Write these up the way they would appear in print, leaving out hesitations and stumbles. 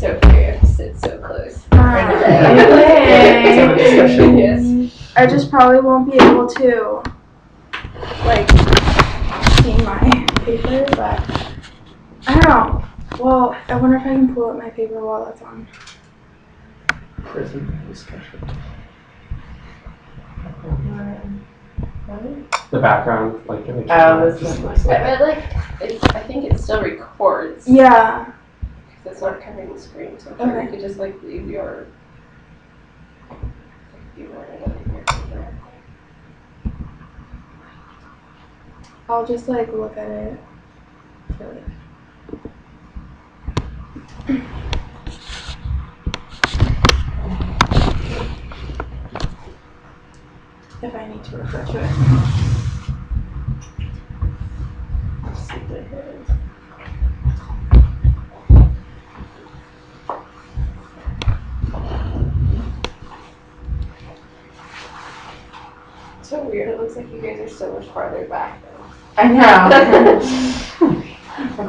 so fair you have to sit so close. Yes. I just probably won't be able to, like, see my paper, but I don't know. Well, I wonder if I can pull up my paper while it's on. Prison discussion. The background, like, this is nice. I think it still records. Yeah. It's not covering the screen, so Okay. you could just like leave your. I'll just like look at it. If I need to refer to it. So weird. It looks like you guys are so much farther back though. I know.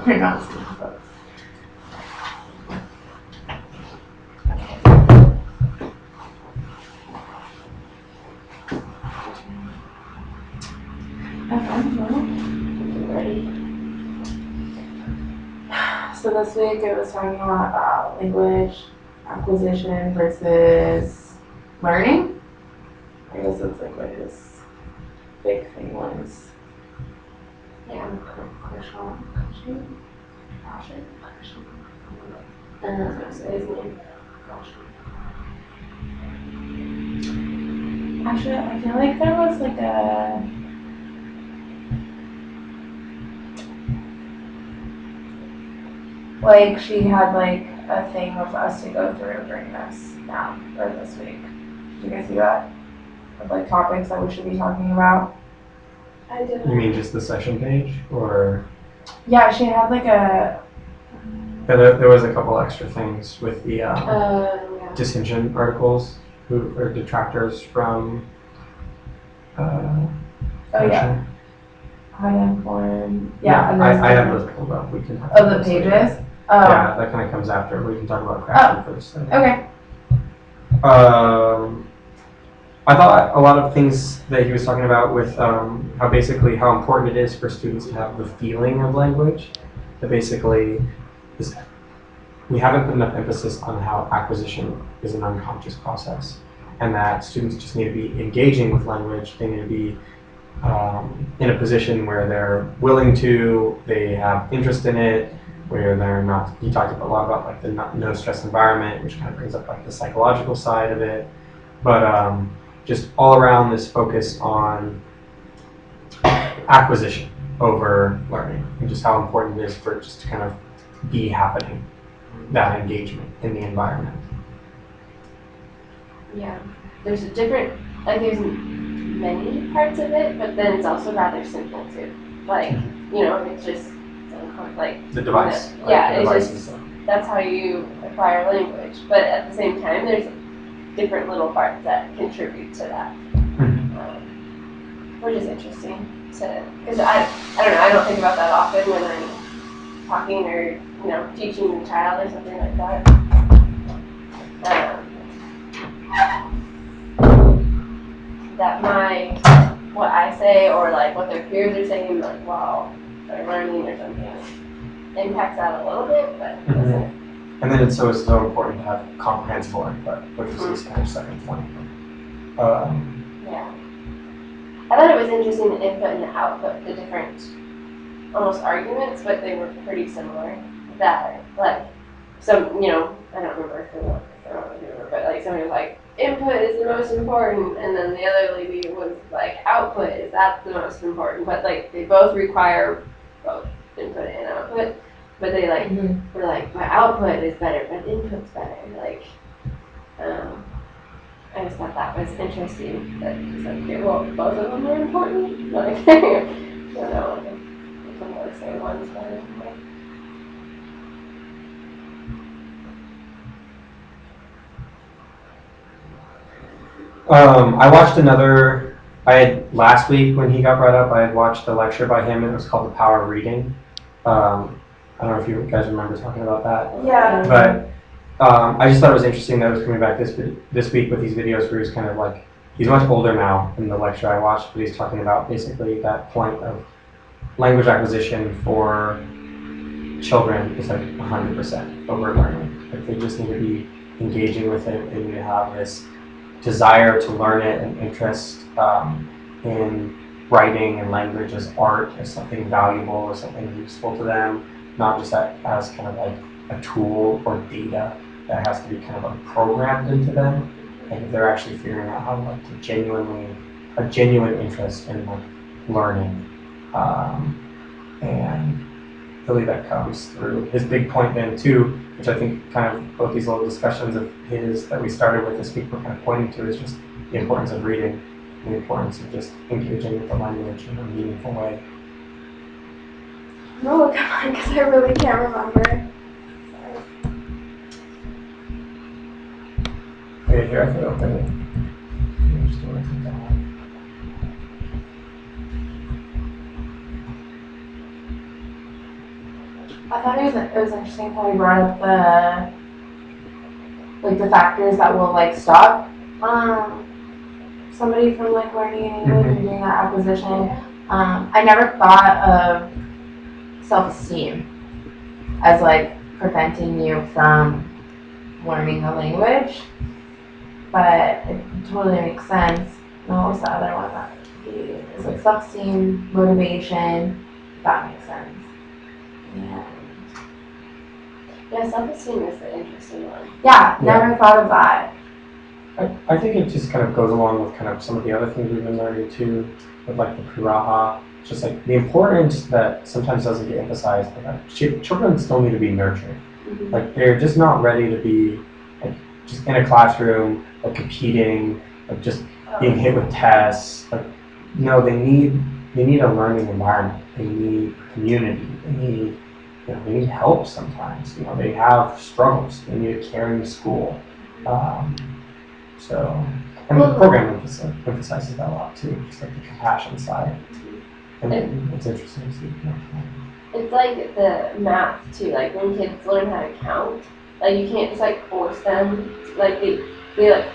We're not seeing folks. So this week it was talking about language acquisition versus learning. I guess that's like what his big thing was. Yeah. I don't know what to say his name. Actually, I feel like there was like she had like a thing with us to go through during this now, or this week. Did you guys see that? Of like topics that we should be talking about? I didn't. You mean just the session page, or? Yeah, she had like a. Yeah, there was a couple extra things with the Yeah. dissension articles, who are detractors from. Oh yeah. Uninformed. Yeah. And I have those pulled up. We can. Oh, the pages. Oh. Yeah, that kind of comes after. We can talk about crashing first. Okay. I thought a lot of things that he was talking about with how basically how important it is for students to have the feeling of language. That basically we haven't put enough emphasis on how acquisition is an unconscious process, and that students just need to be engaging with language. They need to be in a position where they're willing to, they have interest in it, where they're not. He talked a lot about like the no stress environment, which kind of brings up like the psychological side of it, but just all around this focus on acquisition over learning, and just how important it is for it just to kind of be happening, that engagement in the environment. Yeah. There's there's many parts of it, but then it's also rather simple too. Like, it's just like The device. Yeah, the it's device just and stuff. that's how you acquire language. But at the same time, there's different little parts that contribute to that, which is interesting because I don't know, I don't think about that often when I'm talking or teaching a child or something like that. That what I say or like what their peers are saying, like wow, they're learning or something, impacts that a little bit, but it doesn't. And then it's so important to have comprehensible input, which is this kind of second point. Yeah. I thought it was interesting, the input and the output, the different almost arguments, but they were pretty similar. That, like, some, I don't remember but like somebody was like, input is the most important, and then the other lady was like, output is that the most important, but like they both require both input and output. But they were like, my output is better, but input's better. Like, I just thought that was interesting. That it's like, okay, well, both of them are important. Like, I don't know. I can really say one's better. I watched last week when he got brought up, I had watched a lecture by him, and it was called The Power of Reading. I don't know if you guys remember talking about that. Yeah. But I just thought it was interesting that it was coming back this week with these videos where he's kind of like, he's much older now in the lecture I watched, but he's talking about basically that point of language acquisition for children is like 100% what we're learning. Like they just need to be engaging with it. They need to have this desire to learn it and interest in writing and language as art, as something valuable, as something useful to them, not just as kind of like a tool or data that has to be kind of like programmed into them. And if they're actually figuring out how like to a genuine interest in like learning, and really that comes through his big point then too, which I think kind of both these little discussions of his that we started with this week were kind of pointing to, is just the importance of reading, and the importance of just engaging with the language in a meaningful way. I'm gonna look at mine because I really can't remember. Okay, here I could open it. I'm just gonna write it down. I thought it was interesting how he brought up the factors that will like stop somebody from like learning an English and doing that acquisition. I never thought of self-esteem as like preventing you from learning the language, but it totally makes sense. And what was the other one that he is like self-esteem, motivation? That makes sense. Yeah, self-esteem is the interesting one. Yeah, never thought of that. I think it just kind of goes along with kind of some of the other things we've been learning too, with like the Piraha, just like the importance that sometimes doesn't get emphasized, but that children still need to be nurtured. Mm-hmm. Like they're just not ready to be like just in a classroom, like competing, like just being hit with tests. Like no, they need a learning environment. They need community. They need help sometimes. They have struggles. They need a caring school. And the program emphasizes that a lot too, just like the compassion side. And it's interesting to see. It's like the math too, like when kids learn how to count, like you can't just like force them, like they like,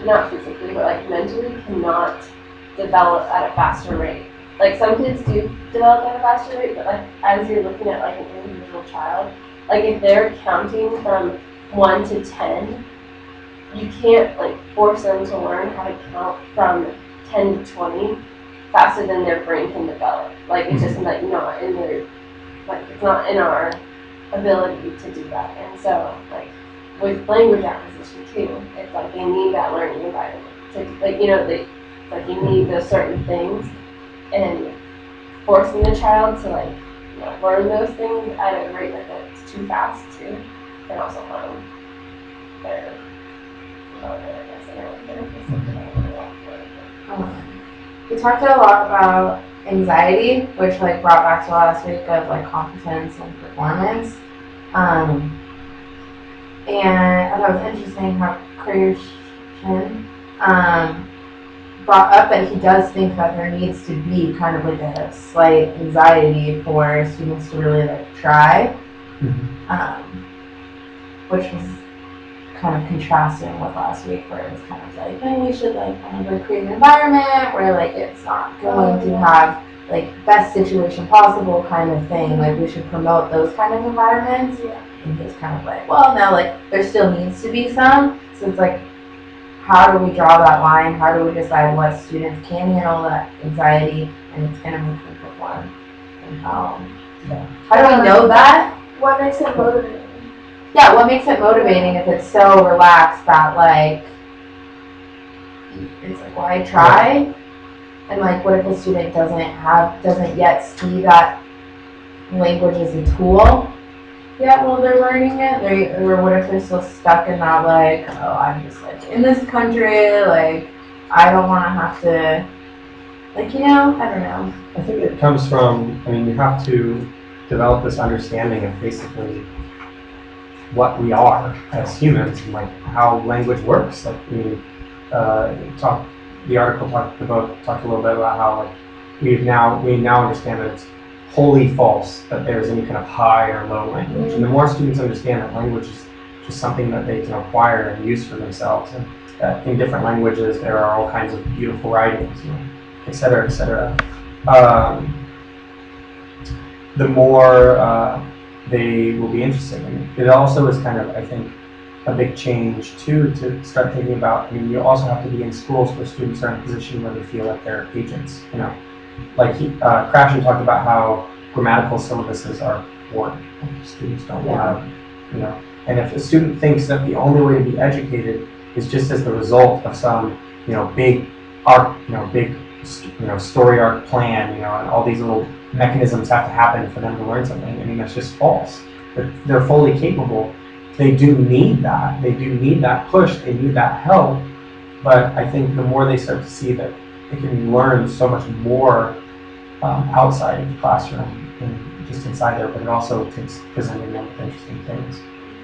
not physically, but like mentally cannot develop at a faster rate. Like some kids do develop at a faster rate, but like as you're looking at like an individual child, like if they're counting from 1 to 10, you can't like force them to learn how to count from 10 to 20 faster than their brain can develop. Like it's just like not in their, like it's not in our ability to do that. And so like with language acquisition too, it's like they need that learning environment to like like you need those certain things, and forcing the child to like learn those things at a rate that's too fast too can also harm their We talked a lot about anxiety, which like brought back to last week of like competence and performance. And I thought it was interesting how Christian brought up that he does think that there needs to be kind of like a slight anxiety for students to really like try, which was kind of contrasting with last week, where it was kind of like, we should like kind of like create an environment where like it's not going to have like best situation possible kind of thing. Like we should promote those kind of environments. And he's kind of like, well, no, like there still needs to be some. So it's like, how do we draw that line? How do we decide what students can handle that anxiety and it's going to make them perform? And how do we know that? What makes it motivating? Yeah, what makes it motivating if it's so relaxed that like it's like, why try? And like, what if the student doesn't yet see that language as a tool? Yeah, well, they're learning it. Or what if they're still stuck in that like, oh, I'm just like in this country, like I don't want to have to, like, I don't know. I think it comes from, you have to develop this understanding of basically what we are as humans and like how language works. Like the article talked a little bit about how like we now understand that it's wholly false that there's any kind of high or low language. And the more students understand that language is just something that they can acquire and use for themselves. And that in different languages there are all kinds of beautiful writings, et cetera, et cetera. The more they will be interested in it. It also is kind of, I think, a big change too, to start thinking about. I mean, you also have to be in schools where students are in a position where they feel like they're agents. Like Krashen talked about how grammatical syllabuses are boring. Students don't want to, And if a student thinks that the only way to be educated is just as the result of some, big arc, big, story arc plan, and all these little mechanisms have to happen for them to learn something. I mean, that's just false. They're fully capable. They do need that. They do need that push. They need that help. But I think the more they start to see that they can learn so much more outside of the classroom and just inside there, but it also takes presenting them with interesting things.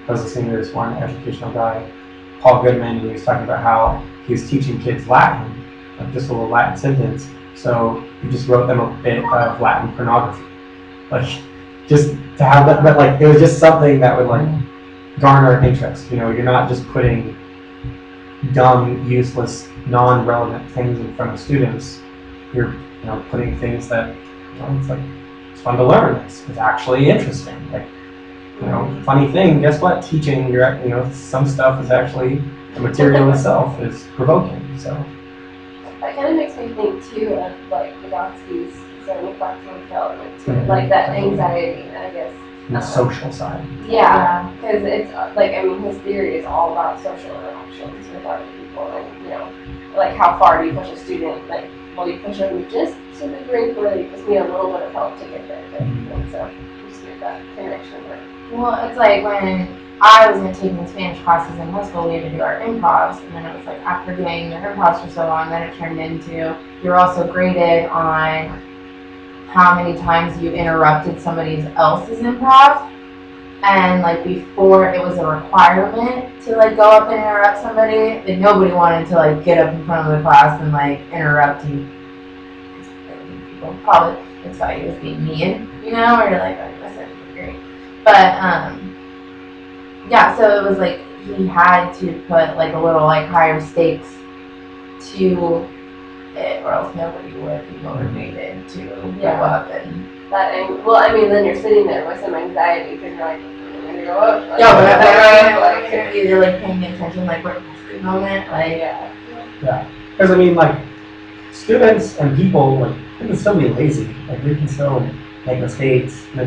I was listening to this one educational guy, Paul Goodman, and he was talking about how he was teaching kids Latin, like just a little Latin sentence. So he just wrote them a bit of Latin pornography, like just to have that. But like it was just something that would like garner interest. You're not just putting dumb, useless, non-relevant things in front of students. You're putting things that it's fun to learn. It's actually interesting. Like funny thing. Guess what? Teaching some stuff is actually the material itself is provoking. So. That kind of makes me think too of like Vygotsky's zone of flexible development too, like that anxiety, I guess. The social side. Yeah, because it's like, I mean, his theory is all about social interactions with other people, and like how far do you push a student? Like, will you push them just to the brink where they just need a little bit of help to get there? And so you just get that connection there. Well, it's like when I was taking Spanish classes in high school, we had to do our improvs, and then it was like after doing the improvs for so long, then it turned into you're also graded on how many times you interrupted somebody else's improv. And like before it was a requirement to like go up and interrupt somebody, and nobody wanted to like get up in front of the class and like interrupt you. People probably thought he was being mean, or you're like, oh, that's great. But yeah, so it was like he had to put like a little like higher stakes to it, or else nobody would be motivated to go up and well, I mean, then you're sitting there with some anxiety because you're like, I'm gonna go up. Like, but you're like paying attention, like right next to the moment, like Yeah, because I mean, like students and people, like they can still be lazy. Like they can still make mistakes. You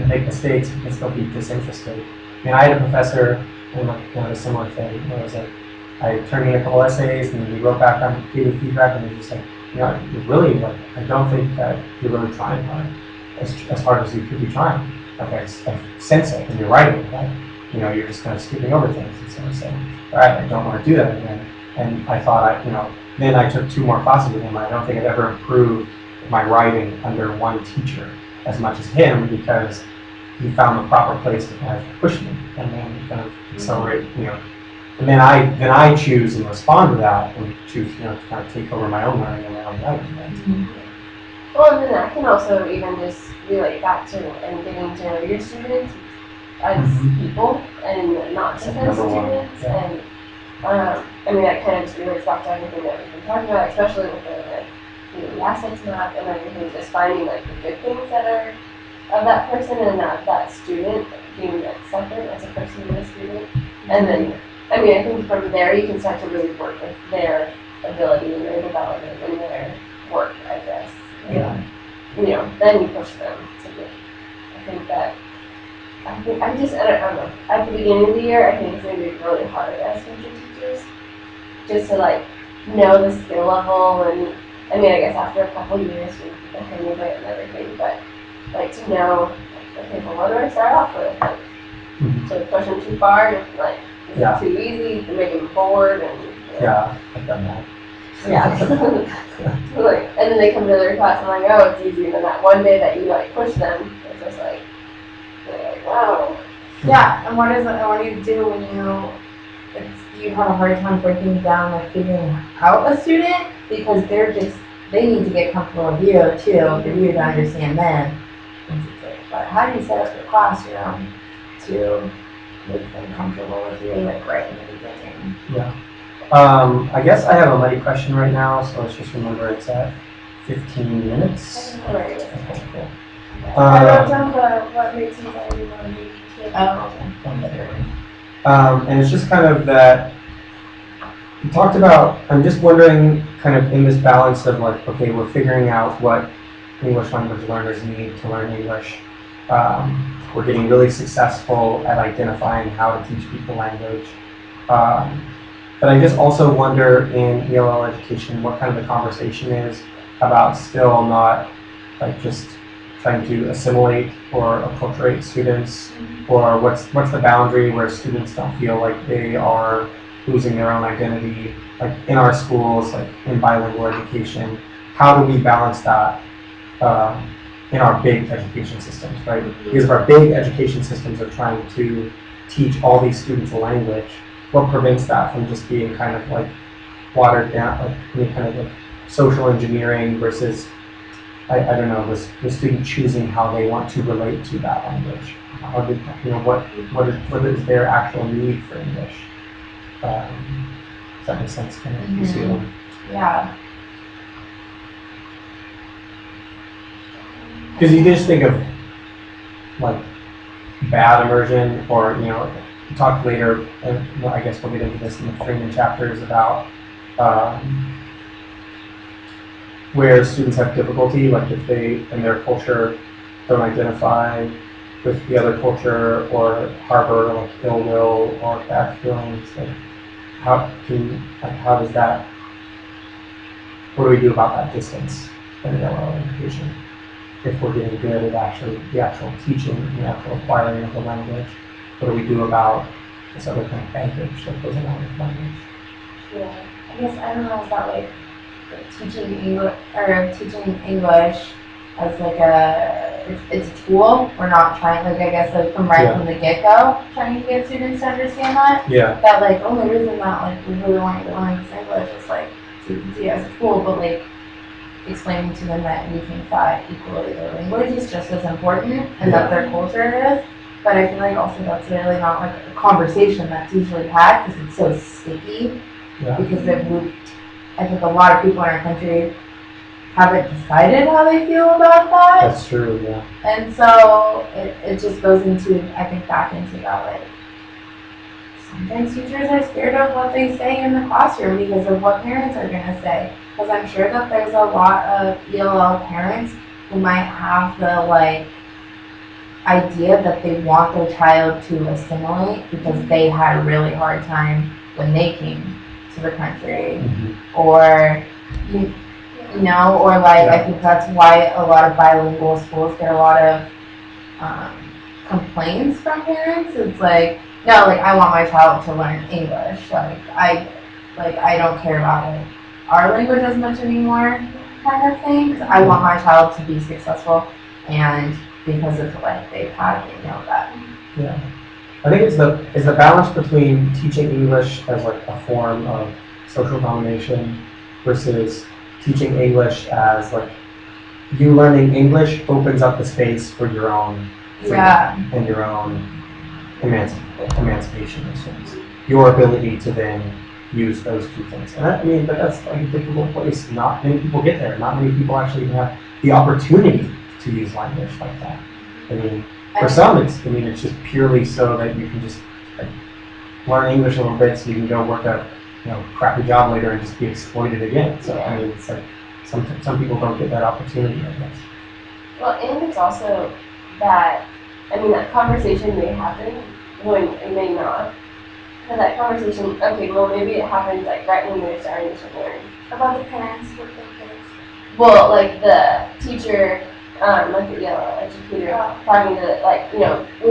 can still be disinterested. I mean, I had a professor in like a similar thing where I was like, I turned in a couple essays and then we wrote back on, gave me feedback, and he was just like, you're really like, I don't think that you're really trying hard, as hard as you could be trying. Like I sense it when you're writing, like you're just kind of skipping over things. And so I was saying, all right, I don't want to do that again. And I thought then I took 2 more classes with him. I don't think I've ever improved my writing under one teacher as much as him, because he found the proper place to kind of push me and then kind of accelerate, And then I choose and respond to that and choose, to kind of take over my own learning and my own writing. Right? Well, and then that can also even just relate back to and getting to know your students as people and not just as students. Yeah. And I mean, that kind of just relates back to everything that we've been talking about, especially with the assets map and everything, just finding like the good things that are of that person and that student being accepted as a person and a student. And then, I mean, I think from there you can start to really work with their ability and their development and their work, I guess. Yeah. Then you push them to get. I don't know. At the beginning of the year, I think it's going to be really hard as future teachers, just to like know the skill level, and I mean, I guess after a couple of years we get the hang of it and everything, but like to know, like, okay, well, what do I start off with? Like, to push them too far, like, is it too easy to make them bored, and yeah, I've done that. Yeah. Like, and then they come to their class and like, oh, it's easy. And then that one day that you like push them, it's just like, they're like, wow. Yeah, and what do you do when you have a hard time breaking down or figuring out a student, because they need to get comfortable with you too, for you to understand them. But how do you set up your classroom to make them comfortable with you, like right in the beginning. I guess I have a muddy question right now, so let's just remember it's at 15 minutes. Right. Okay, cool. I wrote down what makes anxiety more too. Oh, okay. And it's just kind of that we talked about, I'm just wondering kind of in this balance of like, okay, we're figuring out what English language learners need to learn English. We're getting really successful at identifying how to teach people language. But I just also wonder in ELL education what kind of the conversation is about still not like just trying to assimilate or acculturate students, or what's the boundary where students don't feel like they are losing their own identity, like in our schools, like in bilingual education. How do we balance that in our big education systems, right? Because if our big education systems are trying to teach all these students a language, what prevents that from just being kind of like watered down, like any kind of like social engineering versus, I don't know, the student choosing how they want to relate to that language. How did, what is their actual need for English? Does that make sense? Kind of, you see them? Yeah. Because you just think of like bad immersion, or talk later, and I guess we'll get into this in the Freeman chapters about where students have difficulty, like if they in their culture don't identify with the other culture or harbor like ill will or bad feelings. Like how does that? What do we do about that distance in the ELL education? If we're getting good at actually the actual teaching and the actual acquiring of the language, what do we do about this other kind of baggage that goes along with language? Yeah, I guess I don't know about like teaching English as like it's a tool. We're not trying, like I guess like from from the get-go trying to get students to understand that. Yeah. That like only reason that like we really want you to learn this English is like to see it as a tool, but like explaining to them that we think that equally their language is just as important and that their culture is. But I feel like also that's really not like a conversation that's usually had because it's so sticky. Yeah. Because I think a lot of people in our country haven't decided how they feel about that. That's true, yeah. And so it just goes into, I think, back into that, like, sometimes teachers are scared of what they say in the classroom because of what parents are going to say. Because I'm sure that there's a lot of ELL parents who might have the, like, idea that they want their child to assimilate because they had a really hard time when they came to the country. Or or like I think that's why a lot of bilingual schools get a lot of complaints from parents. It's like, no, like I want my child to learn English. I don't care about our language as much anymore, kind of thing. I want my child to be successful, and because of what they've had, they know that. Yeah. I think it's the balance between teaching English as like a form of social domination versus teaching English as like you learning English opens up the space for your own freedom and your own emancipation of sorts. Your ability to then use those two things. And but that's like a difficult place. Not many people get there. Not many people actually have the opportunity to use language like that. For some, it's just purely so that you can just like, learn English a little bit, so you can go work a crappy job later and just be exploited again. So it's like some people don't get that opportunity, I guess. Well, and it's also that that conversation may happen when it may not. And that conversation, okay, well maybe it happens like right when they're starting to learn. About the parents with the kids. Well, like the teacher, like the ELL educator, talking to like, we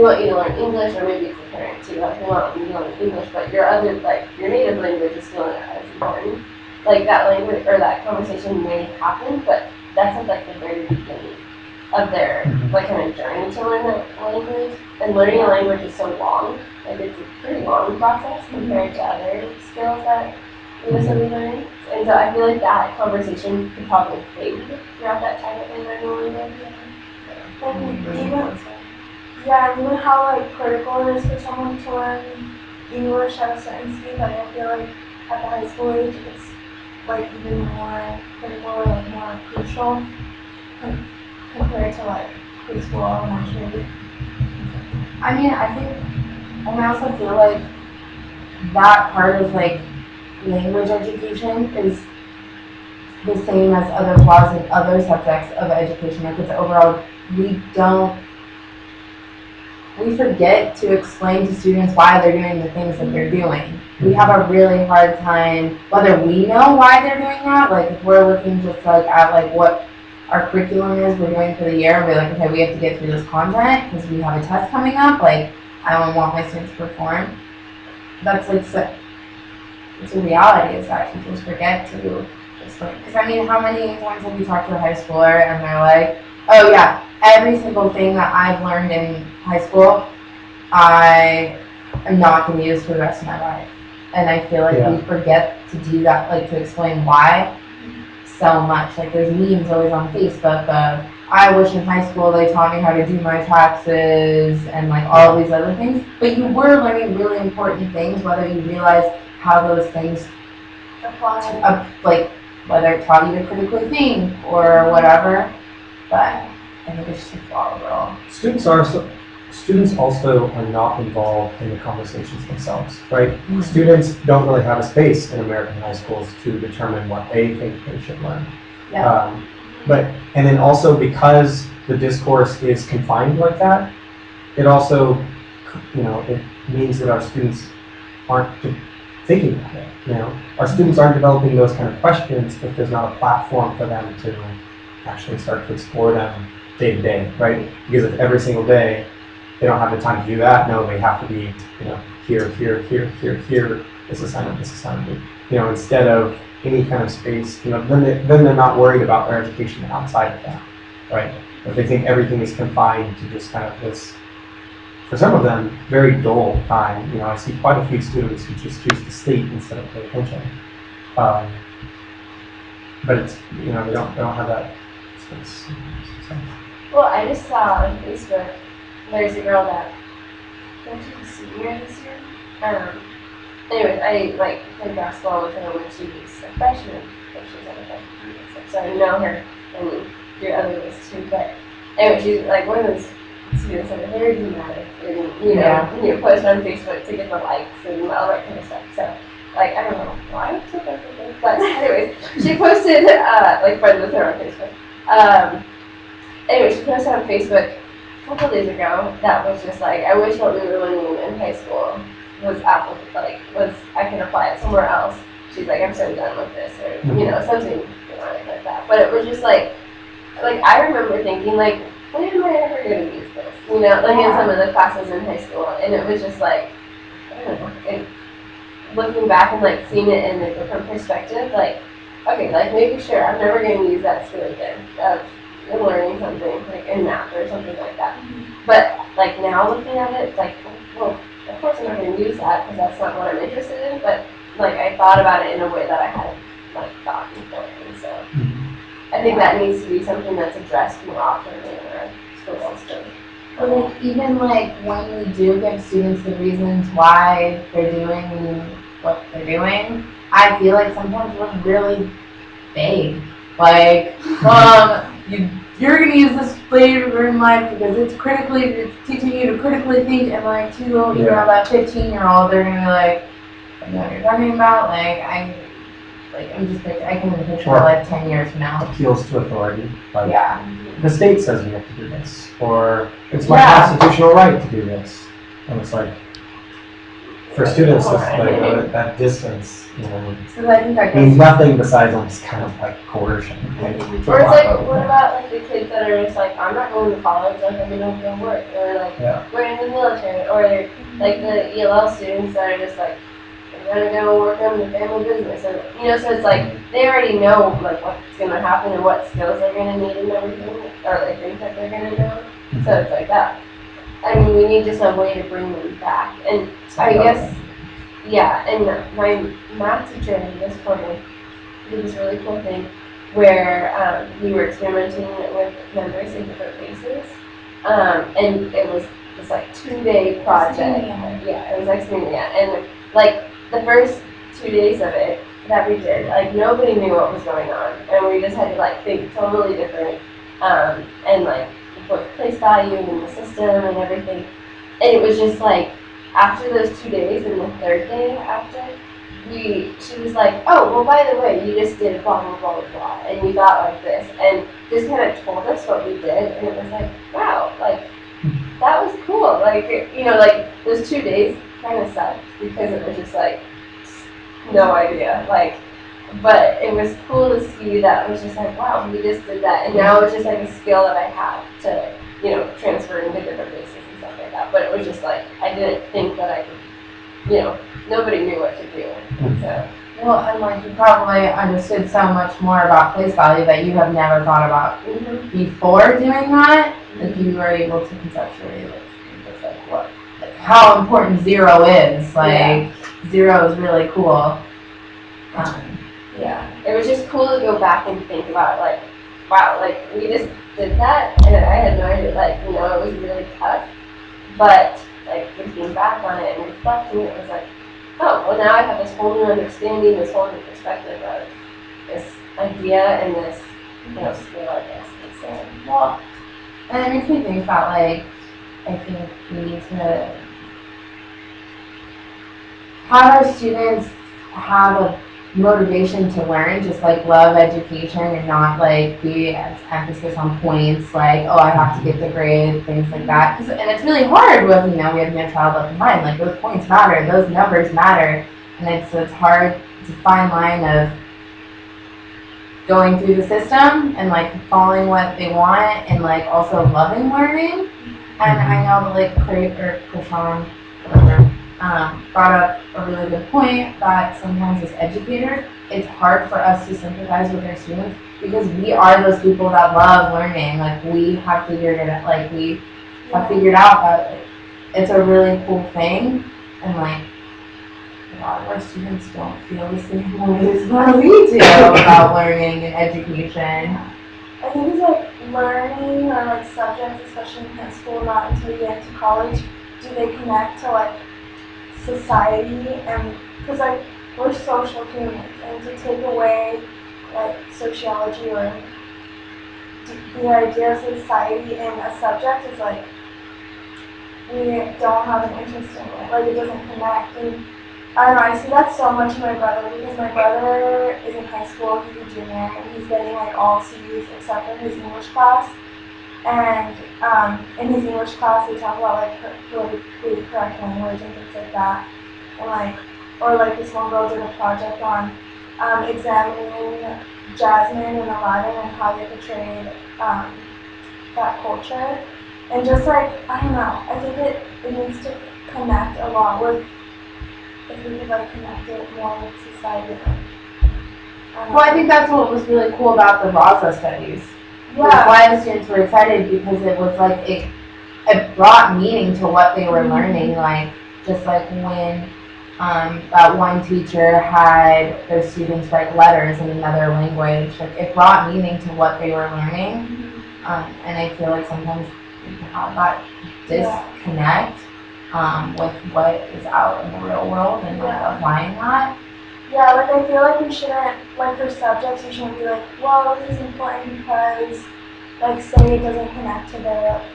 want you to learn English, or maybe it's the parent too, like we want you to learn English, but your native language is still as important. Like that language or that conversation may happen, but that's at like the very beginning of their like kind of journey to learn that language. And learning a language is so long, like it's a pretty long process compared to other skills that somebody learns. And so I feel like that conversation could probably fade throughout that time that they learn the language. Yeah, and even how like critical it is for someone to learn English at a certain speed. Like I feel like at the high school age, it's like even more critical or like more crucial compared to like preschool, elementary. I mean, and I also feel like that part of like language education is the same as other flaws in other subjects of education. Like it's overall, we forget to explain to students why they're doing the things that they're doing. We have a really hard time, whether we know why they're doing that, like if we're looking just like at like what our curriculum is we're doing for the year, and we're like, okay, we have to get through this content because we have a test coming up, like I don't want my students to perform. That's like, it's a reality is that teachers forget to explain. Because I mean, how many times have you talked to a high schooler and they're like, oh yeah, every single thing that I've learned in high school, I am not going to use for the rest of my life. And I feel like we forget to do that, like to explain why so much. Like there's memes always on Facebook of, I wish in high school they taught me how to do my taxes and like all these other things. But you were learning really important things, whether you realize how those things apply, like whether it taught you to critically think or whatever. But I think it's just a flaw overall. Students also are not involved in the conversations themselves, right? Mm-hmm. Students don't really have a space in American high schools to determine what they think they should learn. Yeah. And then also because the discourse is confined like that, it also, it means that our students aren't thinking about it. Our students aren't developing those kind of questions if there's not a platform for them to actually start to explore them day to day, right? Because if every single day they don't have the time to do that, no, they have to be, here, this assignment, instead of any kind of space, then they're not worried about their education outside of that, right? But they think everything is confined to just kind of this, for some of them, very dull time. I see quite a few students who just choose to sleep instead of pay attention. But it's, they don't have that space. So. Well, I just saw on Facebook, there's a girl that went to the senior this year. Anyways, I played basketball with her when she was a freshman, but she was on a freshman, so I know her and through other ways too. But anyway, she's like one of those students that are very dramatic and you post on Facebook to get the likes and all that kind of stuff. So I don't know why I took everything, but anyways, she posted friends with her on Facebook. Anyway, she posted on Facebook a couple days ago that was just like, I wish what we were learning in high school was I can apply it somewhere else. She's like, I'm so done with this, or something like that. But it was just like I remember thinking when am I ever going to use this? In some of the classes in high school, and it was just I don't know. Looking back and seeing it in a different perspective, maybe sure, I'm never going to use that skill again of learning something in math or something like that. But now looking at it, it's well, of course I'm not going to use that because that's not what I'm interested in. But I thought about it in a way that I hadn't thought before, and so I think that needs to be something that's addressed more often in our school system. Or even when we do give students the reasons why they're doing what they're doing, I feel like sometimes we're really vague. You're gonna use this later in life because it's teaching you to critically think, and that 15-year-old, they're gonna be like, I know what you're talking about, I can even picture 10 years from now. Appeals to authority. The state says we have to do this, or it's my constitutional right to do this. And it's for students, it's that distance, So I think means nothing besides almost kind of coercion. Or it's what about the kids that are just I'm not going to college, I'm going to go work, or we're in the military, or the ELL students that are just I'm gonna go work on the family business, and so it's they already know what's gonna happen and what skills they're gonna need and everything, or think that they're gonna know. So it's that. I mean, we need just a way to bring them back, and I guess, and my math teacher in this quarter did this really cool thing where we were experimenting with numbers in different places, and it was this like 2-day project. Yeah, it was Xmania, and like the first 2 days of it that we did, like nobody knew what was going on, and we just had to like think totally different, and like put place value in the system and everything. And it was just like after those 2 days, and the third day after, she was like, oh, well, by the way, you just did blah, blah, blah, blah, and you got like this, and just kind of told us what we did, and it was like, wow, like, that was cool. Like, you know, like, those 2 days kind of sucked, because it was just like, no idea, like, but it was cool to see that. It was just like, wow, we just did that, and now it's just like a skill that I have to, you know, transfer into different places and stuff like that, but it was just like, I didn't think that I could, you know, nobody knew what to do, so. Well, and like you probably understood so much more about place value that you have never thought about before doing that. Like you were able to conceptually like just like what, like how important 0 is. Like 0 is really cool. Yeah, it was just cool to go back and think about like, wow, like we just did that, and I had no idea, like, you know, it was really tough, but like looking back on it and reflecting, it was like, oh, well now I have this whole new understanding, this whole new perspective of this idea and this, you know, skill, I guess. So, Well, and it makes me think about like, I think we need to have our students have a motivation to learn, just like love education and not like be as emphasis on points, like, oh, I have to get the grade, things like that. And it's really hard with, you know, we have no child left behind, like those points matter, those numbers matter, and it's hard to find line of going through the system and like following what they want and like also loving learning. And I know that like Krishan, whatever, brought up a really good point that sometimes as educators, it's hard for us to sympathize with our students because we are those people that love learning. Like we have figured it out, like we have figured out that like, it's a really cool thing, and like a lot of our students don't feel the same ways that we do about learning and education. I think it's like learning or like subjects, especially in high school, not until you get into college, do they connect to like society, and because like we're social humans, and to take away like sociology or the idea of society in a subject is like we don't have an interest in it, like it doesn't connect. And I don't know, I see that so much in my brother, because my brother is in high school, he's a junior, and he's getting like all C's except for his English class. And in his English class, they talk about like politically correct language and things like that. And like, or like this one girl did a project on examining Jasmine and Aladdin and how they portrayed that culture. And just like, I don't know, I think it needs to connect a lot with, if we could like connect it more with society. Well, I think that's what was really cool about the Raza studies. Yeah. That's why the students were excited, because it was like it brought meaning to what they were learning. Like just like when that one teacher had their students write letters in another language, like it brought meaning to what they were learning. And I feel like sometimes we can have that disconnect with what is out in the real world and like applying that. Yeah, like I feel like we shouldn't, like for subjects, we shouldn't be like, well, this is important because, like, say it doesn't connect to their,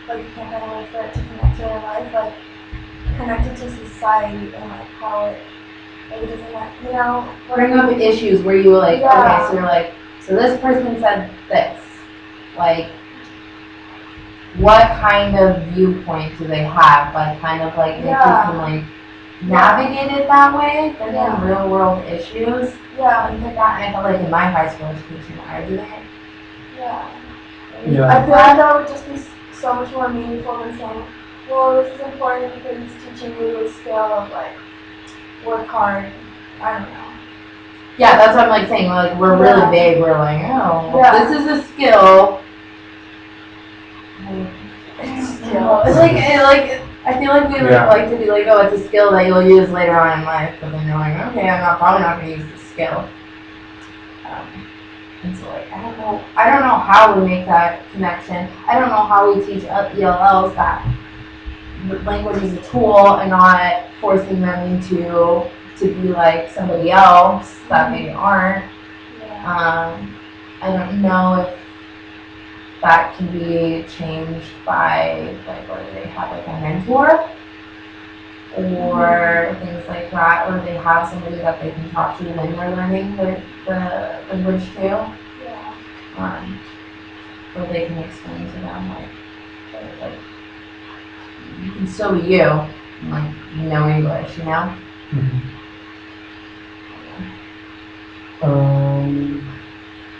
like, you can't find a way for it to connect to their life, like, connect it to society and, like, how it, like, it doesn't, you know? Bring up issues where you were like, okay, so you're like, so this person said this, like, what kind of viewpoint do they have? Like, kind of like, if you can, like, navigate it that way, but then real world issues. Yeah. Things like that. And I felt like in my high school education, I did it. Yeah. Yeah. I feel like that would just be so much more meaningful than saying, well, this is important because it's teaching you the skill of, like, work hard. I don't know. Yeah, that's what I'm like saying. Like, we're really big. We're like, oh, this is a skill. It's like I feel like we like to be like, oh, it's a skill that you'll use later on in life, but then you're like, okay, probably not going to use this skill. And so like, I don't know how we make that connection. I don't know how we teach ELLs that language is a tool and not forcing them to be like somebody else that they aren't. I don't know if that can be changed by like whether they have like a mentor or things like that, or they have somebody that they can talk to when they're learning the language too. Or they can explain to them like you can still be you, and, like you know English, you know.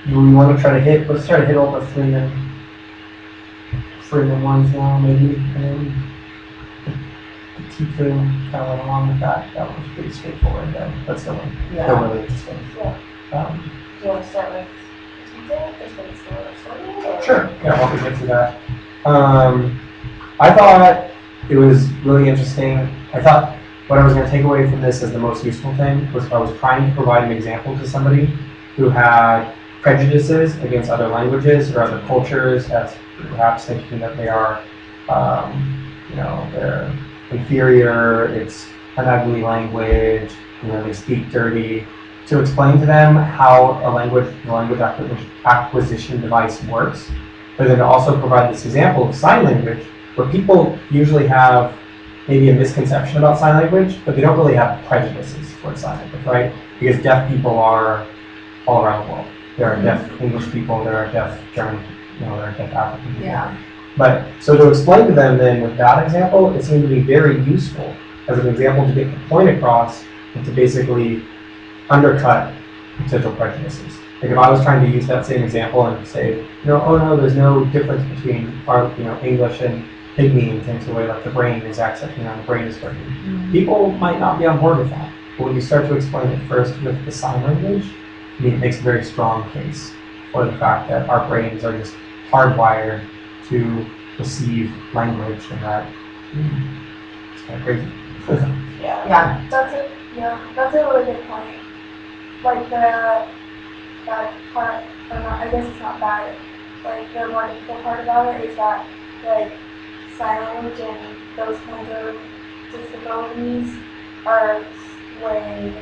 Do we want to try to hit? Let's try to hit all the three and ones now, maybe. And the teacher kind of went along with that. That was pretty straightforward. Let's go in. Yeah. Go really interesting. Do you want to start with teaching? Just with the Sure. Yeah, why don't we get to that? I thought it was really interesting. I thought what I was going to take away from this as the most useful thing was I was trying to provide an example to somebody who had prejudices against other languages or other cultures, as perhaps thinking that they are, they're inferior, it's an ugly language, they speak dirty. To explain to them how the language acquisition device works, but then to also provide this example of sign language, where people usually have maybe a misconception about sign language, but they don't really have prejudices towards sign language, right? Because deaf people are all around the world. There are deaf English people, there are deaf German, there are deaf African people. Yeah. But so to explain to them then with that example, it seemed to be very useful as an example to get the point across and to basically undercut potential prejudices. Like if I was trying to use that same example and say, oh no, there's no difference between our, English and Pygmy and things, the way like the brain is accessing, the brain is working. People might not be on board with that. But when you start to explain it first with the sign language, it makes a very strong case for the fact that our brains are just hardwired to receive language, and that it's kind of crazy. Yeah. That's a really good point. Like that part, or not, I guess it's not bad. Like the more difficult part about it is that like sign language and those kinds of disabilities are way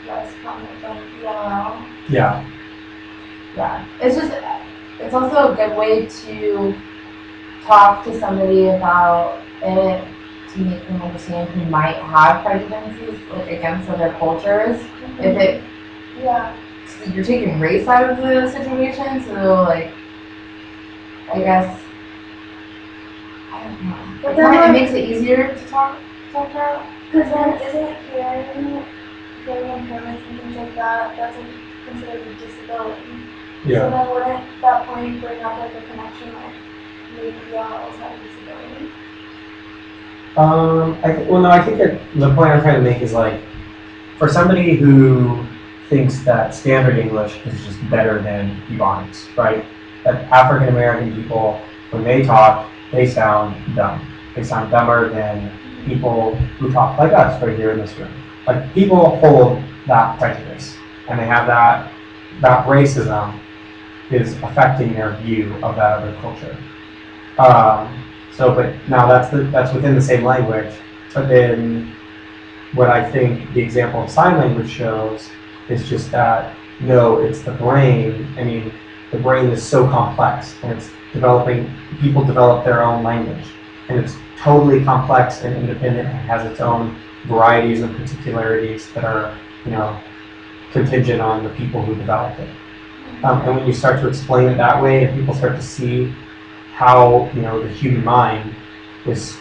less common than ELL. Yeah. Yeah. It's also a good way to talk to somebody about it, to make them understand who might have prejudices like against other cultures. If it, you're taking race out of the situation, so like, I guess, I don't know. But It then kinda makes it easier to talk about. Because then isn't hearing impairments and things like that, that's considered a disability. So then wouldn't that point bring up like a connection like maybe ELLs have a disability? I think that the point I'm trying to make is like, for somebody who thinks that standard English is just better than Ebonics, right? That African American people, when they talk, they sound dumb. They sound dumber than people who talk like us right here in this room. Like people hold that prejudice, and they have that racism is affecting their view of that other culture. But now that's within the same language. But then what I think the example of sign language shows is just that, no, it's the brain. I mean, the brain is so complex, and it's developing, people develop their own language, and it's totally complex and independent and has its own varieties and particularities that are, contingent on the people who developed it. And when you start to explain it that way, and people start to see how, the human mind is,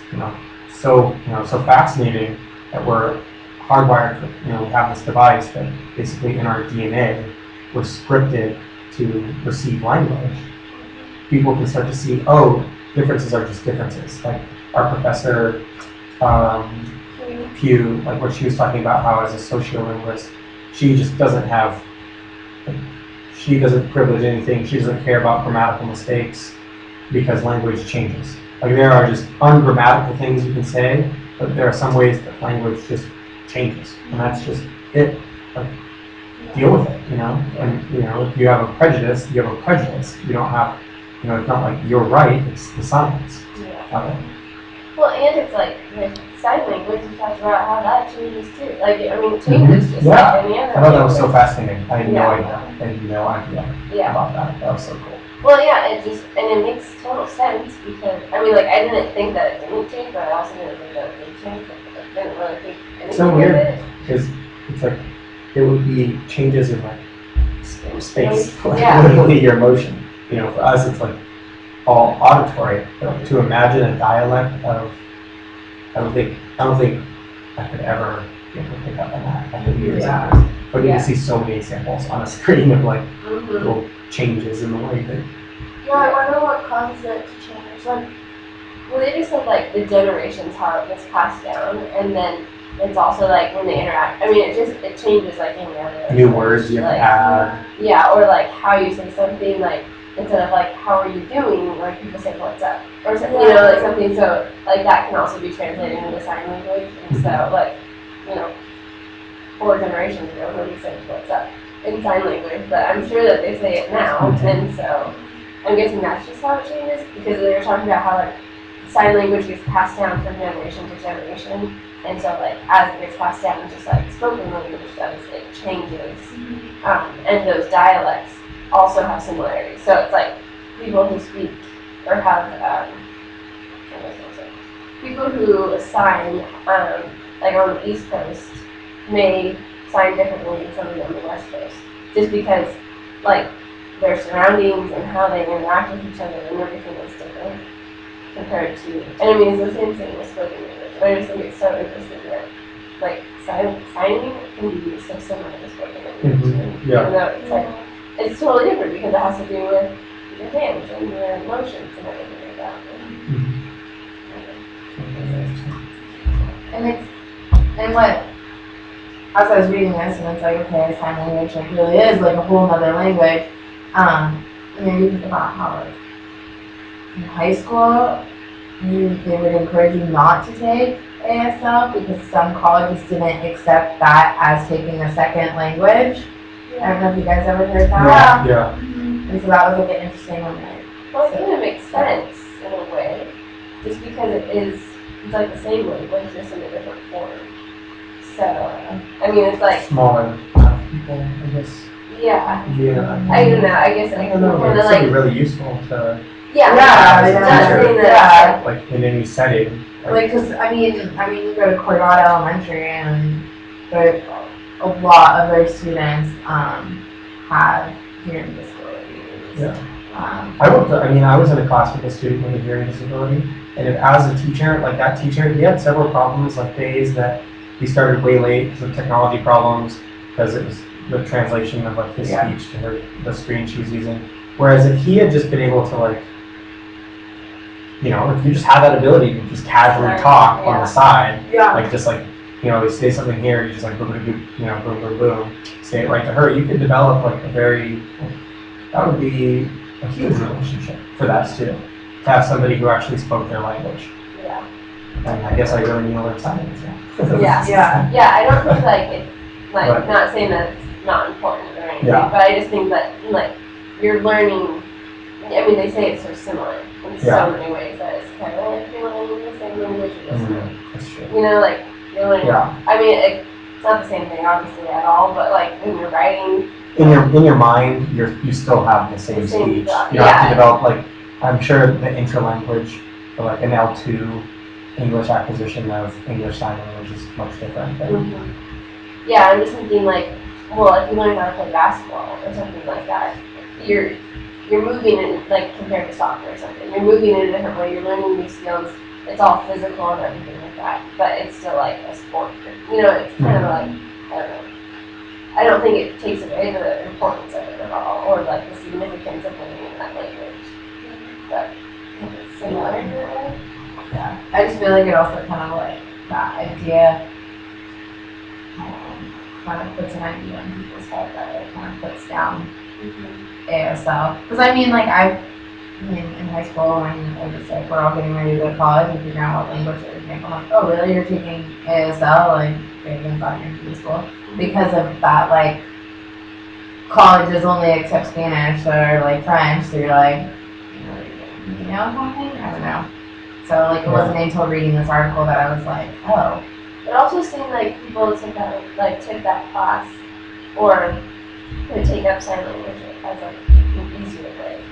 so fascinating that we're hardwired, we have this device that basically in our DNA was scripted to receive language. People can start to see, differences are just differences. Like our professor, Pugh, like what she was talking about, how as a sociolinguist, she just doesn't have, she doesn't privilege anything. She doesn't care about grammatical mistakes because language changes. Like there are just ungrammatical things you can say, but there are some ways that language just changes, and that's just it. Like, deal with it, And if you have a prejudice, you have a prejudice. You don't have, it's not like you're right. It's the science of it. Well, and it's like with sign language, we talked about how that changes too. Like, I mean, it changes just Yeah. like any other. I thought that was so language. fascinating. I had no Yeah. idea. I had no idea Yeah. about that. That was so cool. Well, yeah, it makes total sense because, I mean, like, I didn't think that it didn't change, but I also didn't think that it did change. I didn't really think anything So of weird. it. Because it's like, it would be changes in like space, like Yeah. literally your motion. You know, for us it's like all auditory. But to imagine a dialect of, I don't think I could ever be able to pick up on that after years Yeah. of this. But you Yeah. can see so many examples on a screen of like Mm-hmm. little changes in the way that. Yeah, I wonder what causes it to change. Like, Well, they just said like the generations how it gets passed down, and then it's also like when they interact. I mean, it changes like any other New words you have to like, add. yeah, or like how you say something. Like instead of like how are you doing, like people say what's up or something. You know, like something. So like that can also be translated into sign language. And so like 4 generations ago, nobody said what's up in sign language, but I'm sure that they say it now, and so I'm guessing that's just how it changes because they were talking about how like sign language gets passed down from generation to generation, and so like as it gets passed down, just like spoken language does, it changes, and those dialects also have similarities. So it's like people who speak or have people who sign like on the East Coast may sign differently than somebody on the West Coast, just because like their surroundings and how they interact with each other and everything is different compared to, and I mean it's the same thing with spoken language. I just think it's so interesting that like signing can be so similar to spoken language. Mhm. Yeah. Even though it's like it's totally different because it has to do with your hands and your emotions and everything like that. And what, as I was reading this, and it's like, okay, sign language like really is like a whole other language. And then you think about how like in high school, they would encourage you not to take ASL because some colleges didn't accept that as taking a second language. I don't know if you guys ever heard that. Yeah. And so that was like an interesting one. Well, it kind of makes sense in a way, just because it's like the same language, just in a different form. So, I mean, it's like, Smaller people, I guess. yeah, Yeah. I don't know, I guess I I don't know, kind but of it's like, still really useful to, yeah, Yeah, not saying yeah. that, like, in any setting. Like, cause I mean, you go to Corbett Elementary and a lot of their students have hearing disabilities. Yeah. Um, I was in a class with a student with a hearing disability, and as a teacher, like that teacher, he had several problems, like days that he started way late because of technology problems, because it was the translation of like his Yeah. speech to the screen she was using. Whereas if he had just been able to like, if you just have that ability to just casually talk on the side, yeah. like just like, you say something here, you just like boom, boom, boom, boom, boom, boom, say it right to her, you could develop like that would be a huge relationship for that student, to have somebody who actually spoke their language. yeah, And I guess I really need to learn sign language now. yeah. yeah, I don't think like it's, like, But- not saying that it's not important or anything, Yeah. but I just think that, like, you're learning, I mean, they say it's so similar in Yeah. so many ways that it's kind of like you're learning the same language, or just, That's true. like, you're learning, Yeah. I mean, it's not the same thing, obviously, at all, but, like, when you're writing, In your mind, you still have the same The same speech. thought, You don't have yeah. to develop like, I'm sure the interlanguage, or like an L2 English acquisition of English sign language is much different than. yeah, I'm just thinking, like, well, if you learn how to play basketball or something like that, you're moving in, like, compared to soccer or something, you're moving in a different way, you're learning new skills, it's all physical and everything like that, but it's still like a sport, it's kind of like, I don't know. I don't think it takes away the importance of it at all, or like the significance of learning that language, but it's similar in that way. Yeah, I just feel like it also kind of like that idea kind of puts an idea in people's head that it kind of puts down ASL. Because I mean, like in high school when it was like we're all getting ready to go to college and figuring out what language we're taking, I'm like, oh really? You're taking ASL? Like, I even thought you were in school because of that. Like, colleges only accept Spanish or like French, so you're like, anything else happening? I don't know. So like it wasn't until reading this article that I was like, oh. It also seemed like people took that class or would take up sign language as like an easier way.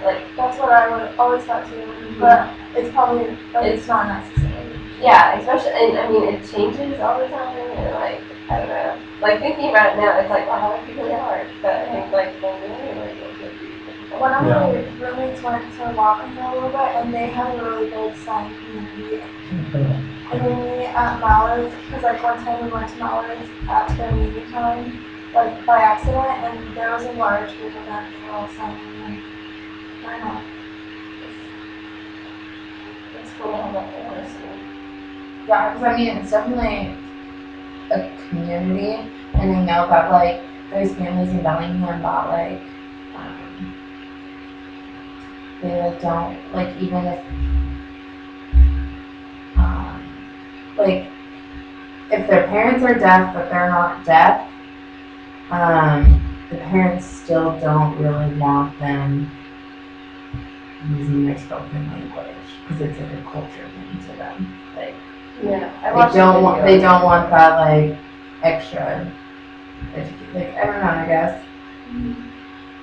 Like That's what I would always thought too, but it's probably, it's not necessary. yeah, especially and I mean it changes all the time and like I don't know. Like thinking about it now, it's like wow, that'd be really hard. But I think like when you're like it would be difficult. One of my roommates went to Lawton for a little bit, and they had a really big sign community. And then we at Mallard's, because like one time we went to Mallard's at their meeting time, like by accident, and there was a large group of them, they were all signing, and I don't know. It's cool to have that diversity. Yeah, because I mean, it's definitely a community, and I know that like there's families in Bellingham that like they like don't like even if like if their parents are deaf but they're not deaf, the parents still don't really want them using their spoken language because it's like a culture thing to them. Like Yeah, they don't want that like extra like I don't know, I guess.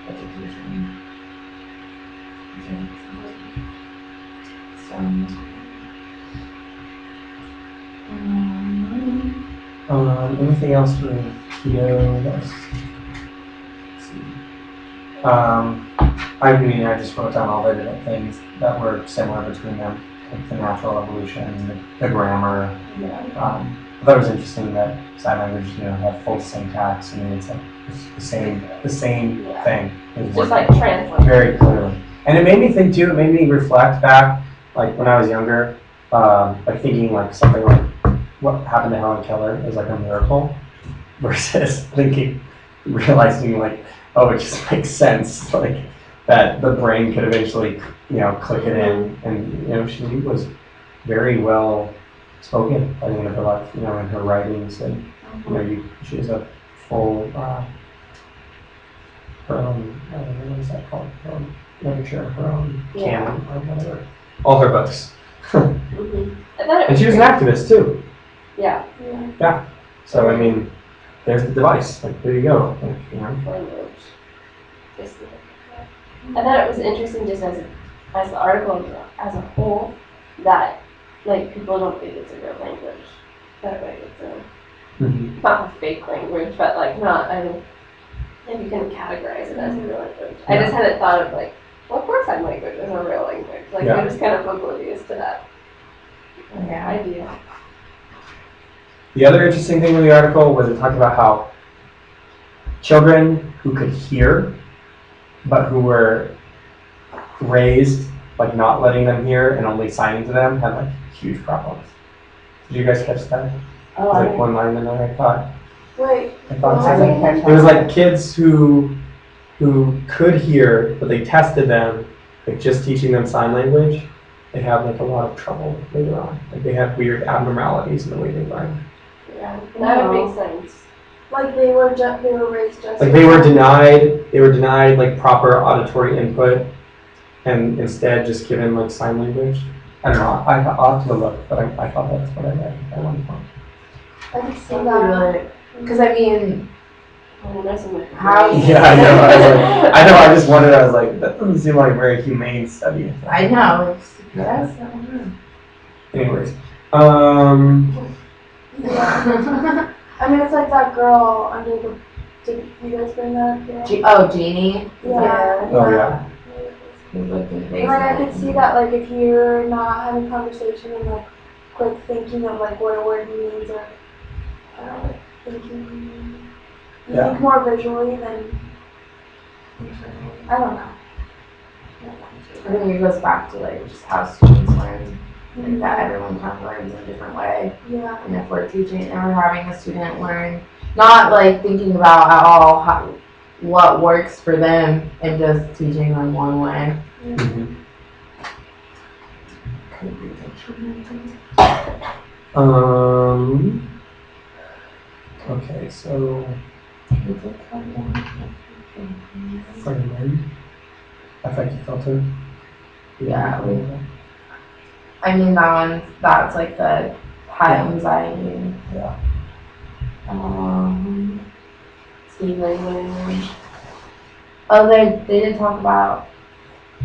Education. So Anything else for keto? Let's see. I just wrote down all the different things that were similar between them, like the natural evolution, the grammar. I thought it was interesting that sign language, had full syntax. I mean, it's like the same thing. It's just like translate. Very clearly. And it made me think too, it made me reflect back, like when I was younger, like thinking like something like what happened to Helen Keller is like a miracle versus realizing like, oh, it just makes sense, like that the brain could eventually, click it in. And, she was very well spoken by the end of her life, in her writings. And, she has a full, her own, I don't know, what is that called? Literature, her own canon or whatever. All her books. And she was an activist too. Yeah. So I mean, there's the device. Like there you go. Language. I thought it was interesting just as the article as a whole that like people don't think it's a real language. That like it's not a fake language, but like not if you can categorize it as a real language. I just hadn't thought of like, well, of course sign language is a real language. Like I'm just kind of oblivious to that idea. The other interesting thing in the article was it talked about how children who could hear, but who were raised like not letting them hear and only signing to them had like huge problems. Did you guys catch that? Oh, like one line in there, I thought. Wait. It was like kids who could hear, but they tested them, like just teaching them sign language. They have like a lot of trouble later on. Like they have weird abnormalities in the way they learn. Yeah, that would make sense. Like they were raised just like they were denied like proper auditory input and instead just given like sign language. I don't know, I'll have to look, but I thought that's what I read at one point. I can see that. Because I mean, How? Yeah, I know, I just wondered, I was like, that doesn't seem like a very humane study. I know, yes, I don't know. Anyways, I mean, it's like that girl under the. Did you guys bring that up? Jeannie? Yeah. Oh, yeah. And like I could see that like if you're not having conversation and like quick thinking of like what a word means or thinking you think more visually than I don't know. I think it goes back to like just how students learn. Like that everyone kind of learns in a different way. Yeah. And if we're teaching and we're having a student learn, not like thinking about at all what works for them and just teaching them one way. Mm-hmm. Okay, so affective filter. Yeah. I mean, that's like the high anxiety. Yeah. Speed language. Oh, they did talk about,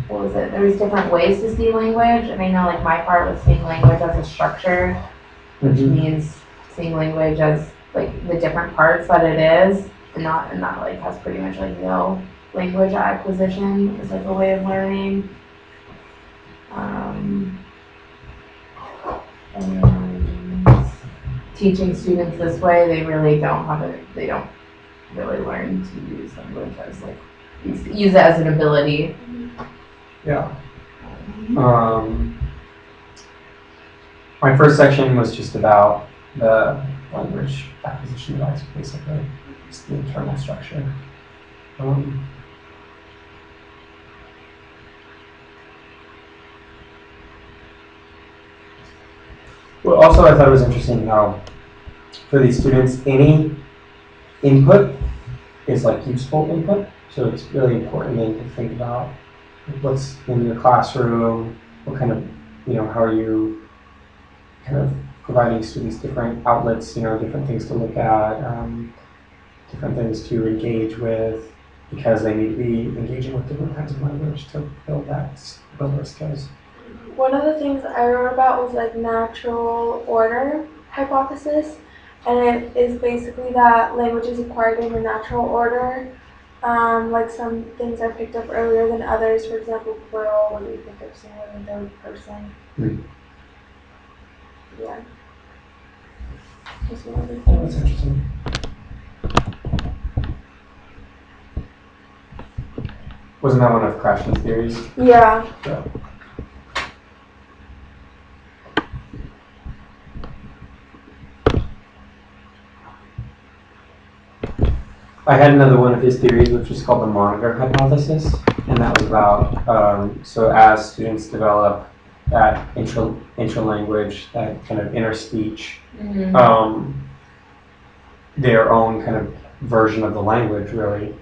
what was it? There was different ways to see language, and I know like my part was seeing language as a structure, which means seeing language as like the different parts that it is, and that like has pretty much like no language acquisition is like a way of learning. And teaching students this way, they don't really learn to use language as like use it as an ability. Yeah. My first section was just about the language acquisition device, basically, just the internal structure. Well, also, I thought it was interesting how, for these students, any input is like useful input. So it's really important then to think about what's in your classroom, what kind of, how are you kind of providing students different outlets, different things to look at, different things to engage with, because they need to be engaging with different kinds of language to build their skills. One of the things I wrote about was like natural order hypothesis, and it is basically that language is acquired in a natural order. Like some things are picked up earlier than others. For example, plural, what do you think of singular and third person? Yeah. That's one of the things. That's interesting. Wasn't that one of Krashen's theories? Yeah. I had another one of his theories, which was called the monitor hypothesis, and that was about, so as students develop that intralanguage, that kind of inner speech, their own kind of version of the language, really,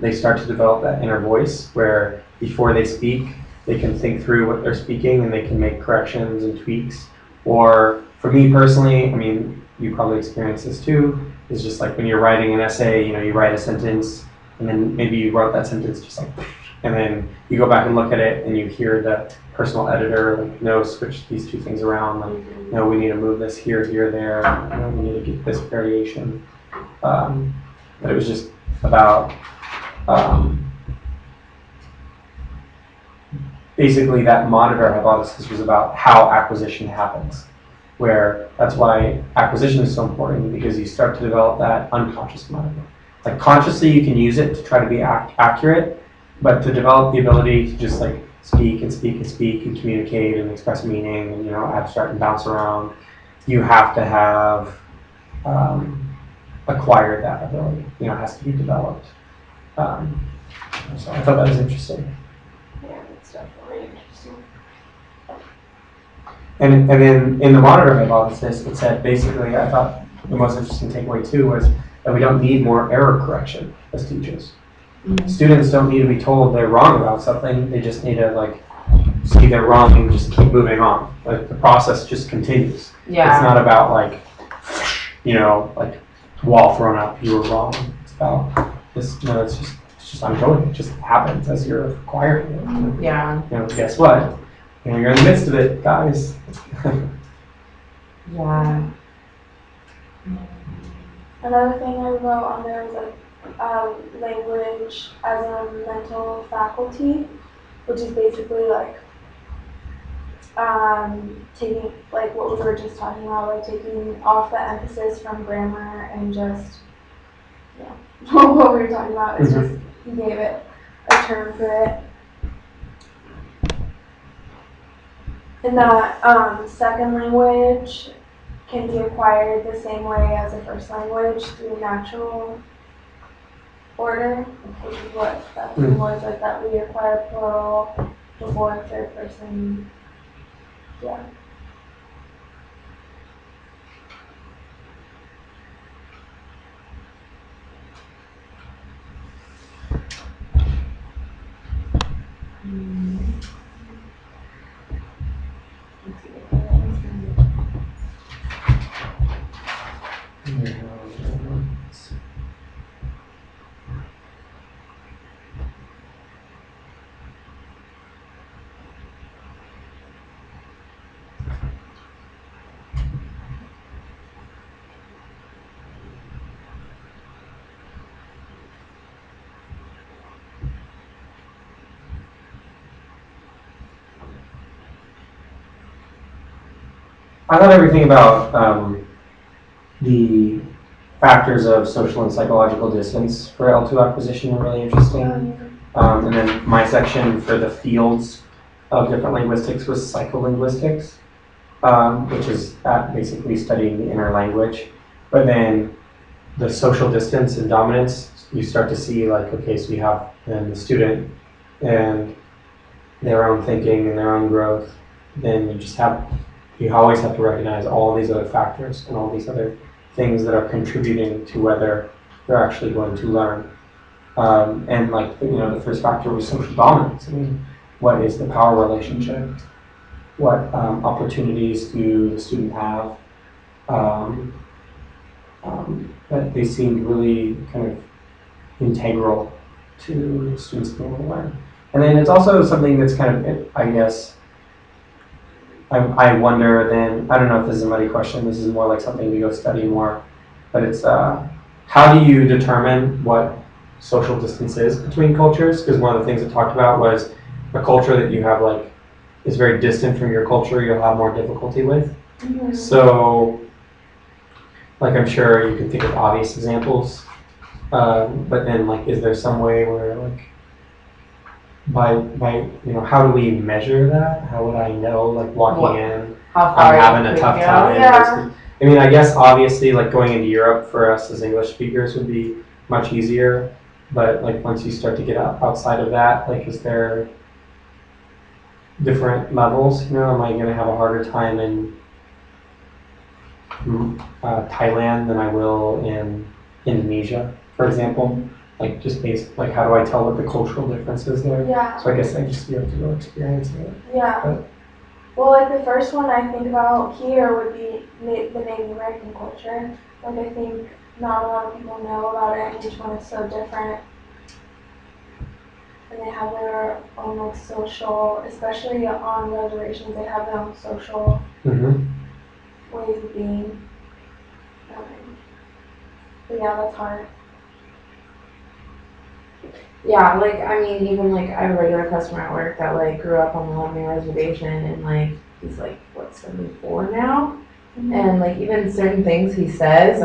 they start to develop that inner voice where before they speak, they can think through what they're speaking and they can make corrections and tweaks. Or for me personally, I mean, you probably experience this too, is just like when you're writing an essay, you write a sentence and then maybe you wrote that sentence just like, and then you go back and look at it and you hear the personal editor like, no, switch these two things around, like, no, we need to move this here, there, we need to get this variation. But it was just about basically that monitor hypothesis was about how acquisition happens, where that's why acquisition is so important, because you start to develop that unconscious monitor. Like consciously you can use it to try to be accurate, but to develop the ability to just like speak and communicate and express meaning and abstract and bounce around, you have to have acquired that ability. It has to be developed. So I thought that was interesting. Yeah, that's definitely interesting. And then in the monitor hypothesis, it said basically, I thought the most interesting takeaway too was that we don't need more error correction as teachers. Students don't need to be told they're wrong about something. They just need to like see they're wrong and just keep moving on. Like the process just continues. Yeah. It's not about like, like wall thrown up, you were wrong. It's about this, it's just ongoing. It just happens as you're acquiring it. Yeah. Guess what? You're in the midst of it, guys. Yeah. Another thing I wrote on there was like language as a mental faculty, which is basically like taking, like what we were just talking about, like taking off the emphasis from grammar and just, what we were talking about. It's just, he gave it a term for it. And that second language can be acquired the same way as a first language through natural order, which is what that thing was, like that we acquire plural before third person. Yeah. I thought everything about the factors of social and psychological distance for L2 acquisition were really interesting. And then my section for the fields of different linguistics was psycholinguistics, which is basically studying the inner language. But then the social distance and dominance, you start to see like, okay, so you have then the student and their own thinking and their own growth. Then you always have to recognize all these other factors and all these other things that are contributing to whether they're actually going to learn. And like, the first factor was social dominance. I mean, what is the power relationship? What opportunities do the student have? That they seemed really kind of integral to students being able to learn. And then it's also something that's kind of, I guess, I wonder then, I don't know if this is a muddy question, this is more like something to go study more, but it's how do you determine what social distance is between cultures? Because one of the things it talked about was a culture that you have like is very distant from your culture, you'll have more difficulty with. Mm-hmm. So, like I'm sure you can think of obvious examples, but then like, is there some way where like, by how do we measure that? How would I know, like walking in, How I'm far having you a could tough go? time? Yeah. I mean, I guess obviously like going into Europe for us as English speakers would be much easier, but like once you start to get outside of that, like is there different levels? Am I going to have a harder time in Thailand than I will in Indonesia, for example? Like just based, like how do I tell what the cultural difference is there? Yeah. So I guess I just have to go experience it. Yeah. But, well, like the first one I think about here would be the Native American culture. Like I think not a lot of people know about it, and each one is so different. And they have their own like social, especially on reservations, they have their own social ways of being. But yeah, that's hard. Yeah, like, I mean, even like, I have a regular customer at work that like grew up on the Lummi reservation and like, he's like, what, 74 now? Mm-hmm. And like, even certain things he says,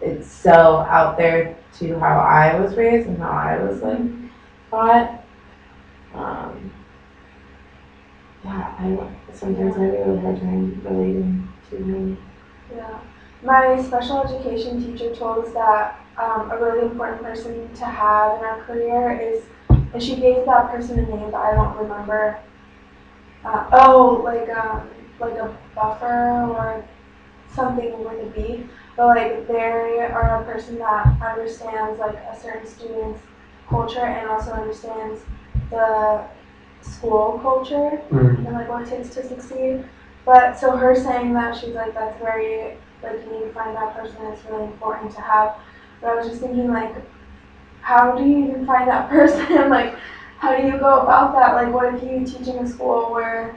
it's so out there to how I was raised and how I was like taught. Sometimes I have a really hard time relating to him. Yeah. My special education teacher told us that a really important person to have in our career is, and she gave that person a name, but I don't remember. Like a buffer or something with a B. But like they are a person that understands like a certain student's culture and also understands the school culture and like what it takes to succeed. But so her saying that, she's like, that's very, like, you need to find that person, it's really important to have. But I was just thinking, like, how do you even find that person? Like, how do you go about that? Like, what if you teach in a school where,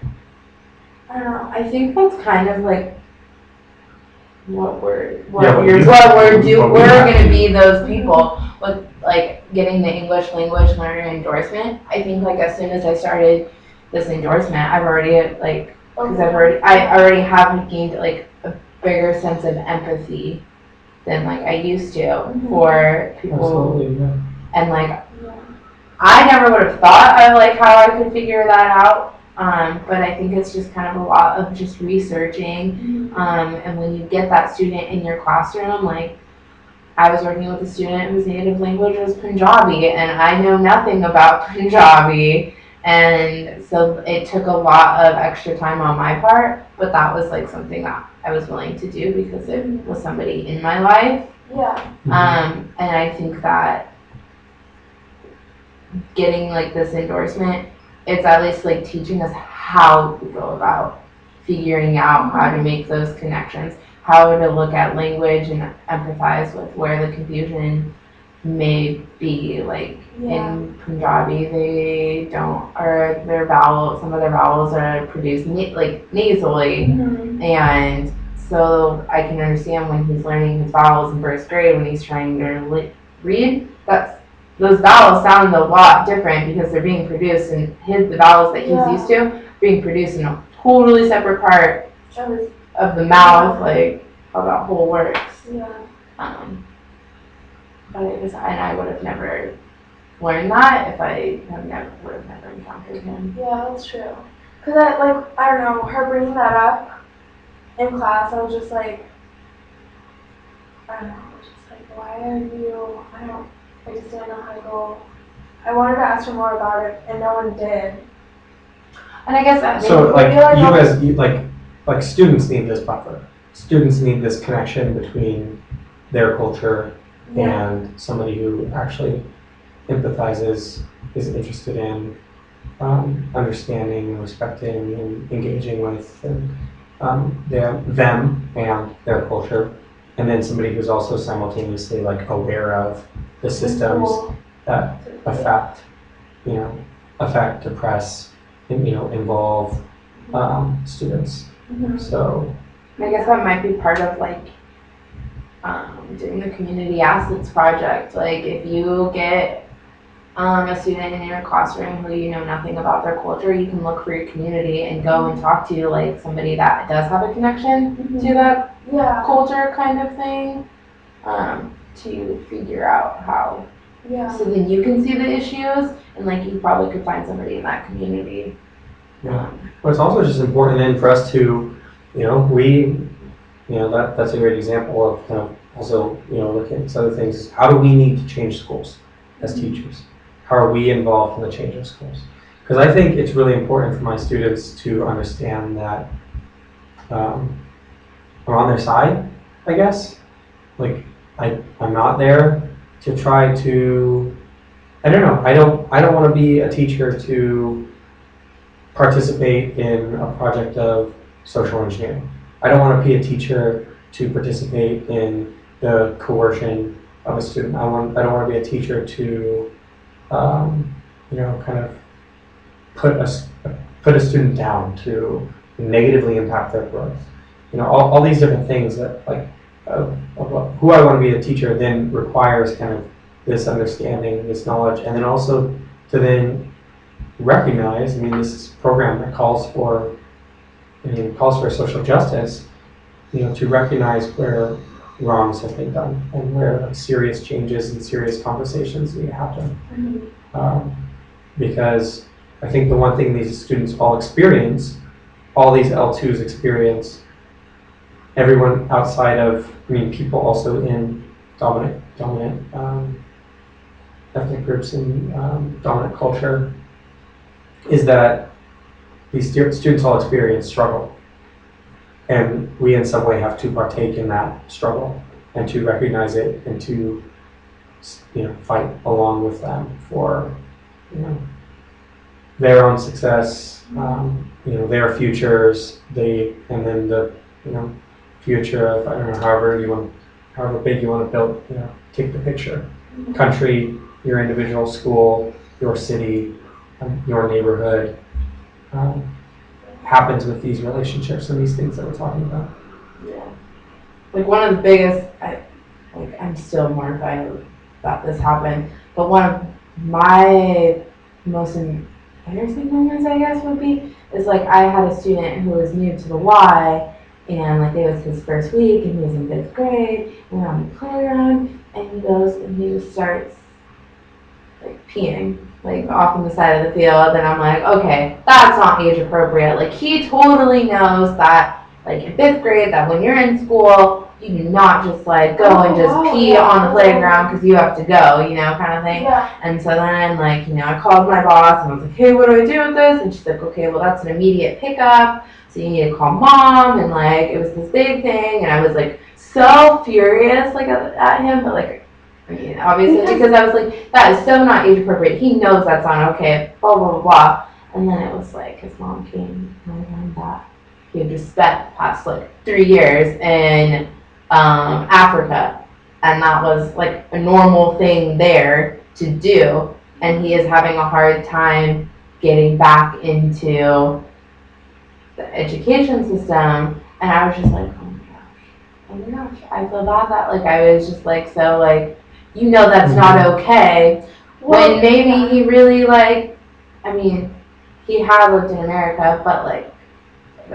I don't know. I think that's kind of like what we're Yeah, gonna be those people with like getting the English language learner endorsement. I think like as soon as I started this endorsement, I've already like, because I already have gained like a bigger sense of empathy than like I used to for people. Absolutely, yeah. And like I never would have thought of like how I could figure that out. But I think it's just kind of a lot of just researching. And when you get that student in your classroom, like I was working with a student whose native language was Punjabi and I know nothing about Punjabi. And so it took a lot of extra time on my part, but that was like something that I was willing to do because it was somebody in my life. Yeah. And I think that getting like this endorsement, it's at least like teaching us how to go about figuring out how to make those connections, how to look at language and empathize with where the confusion may be. Like in Punjabi, they don't, or their vowels, some of their vowels are produced like nasally, and so I can understand when he's learning his vowels in first grade when he's trying to read, those vowels sound a lot different because they're being produced and the vowels that he's used to being produced in a totally separate part of the mouth, like how that whole works. Yeah. But it was, and I would have never learned that if I would have never encountered him. Yeah, that's true. Cause I don't know, her bringing that up in class, I was just like, I don't know, just like, why are you? I just didn't know how to go. I wanted to ask her more about it, and no one did. And I guess that So maybe like students need this buffer. Students need this connection between their culture and somebody who actually empathizes, is interested in understanding, respecting, and engaging with them and their culture, and then somebody who's also simultaneously like aware of the systems that affect, oppress, and, involve students. Mm-hmm. So I guess that might be part of like doing the community assets project. Like if you get a student in your classroom who you know nothing about their culture, you can look for your community and go and talk to like somebody that does have a connection to that culture kind of thing, to figure out how. Yeah. So then you can see the issues, and like you probably could find somebody in that community. yeah, but it's also just important then for us to, that's a great example of kind of also, looking at other things. How do we need to change schools as teachers? How are we involved in the change of schools? Because I think it's really important for my students to understand that I'm on their side, I guess. Like I'm not there to try to, I don't know, I don't want to be a teacher to participate in a project of social engineering. I don't want to be a teacher to participate in the coercion of a student. I don't want to be a teacher to, kind of put a student down, to negatively impact their growth. All these different things that who I want to be a teacher then requires kind of this understanding, this knowledge, and then also to then recognize. This is a program that calls for social justice. To recognize where wrongs have been done and where serious changes and serious conversations need to happen. Because I think the one thing these students all experience, all these L2s experience, everyone outside of, people also in dominant ethnic groups and dominant culture, is that these students all experience struggle. And we in some way have to partake in that struggle and to recognize it and to, fight along with them for, their own success, their futures, and then the, future of, I don't know, however big you want to build, take the picture. Country, your individual school, your city, your neighborhood, happens with these relationships and these things that we're talking about. Yeah. Like one of the biggest, I'm still mortified that this happened, but one of my most embarrassing moments, I guess, would be, is like I had a student who was new to the Y, and like it was his first week, and he was in 5th grade, and we're on the playground, and he goes and he just starts like peeing like off on the side of the field, and I'm like, okay, that's not age appropriate. Like he totally knows that like in 5th grade that when you're in school you do not just like go and just pee on the playground because you have to go, kind of thing. Yeah. And so then like, I called my boss and I was like, hey, what do I do with this? And she's like, okay, well that's an immediate pickup, so you need to call mom. And like it was this big thing, and I was like so furious like at him, but like obviously because I was like, that is so not age appropriate. He knows that's not okay, blah, blah, blah, blah. And then it was like his mom came and learned that he had just spent the past like 3 years in Africa, and that was like a normal thing there to do, and he is having a hard time getting back into the education system. And I was just like, oh my gosh, I feel bad that like I was just like so like, that's not okay, when maybe he really like, he had lived in America, but like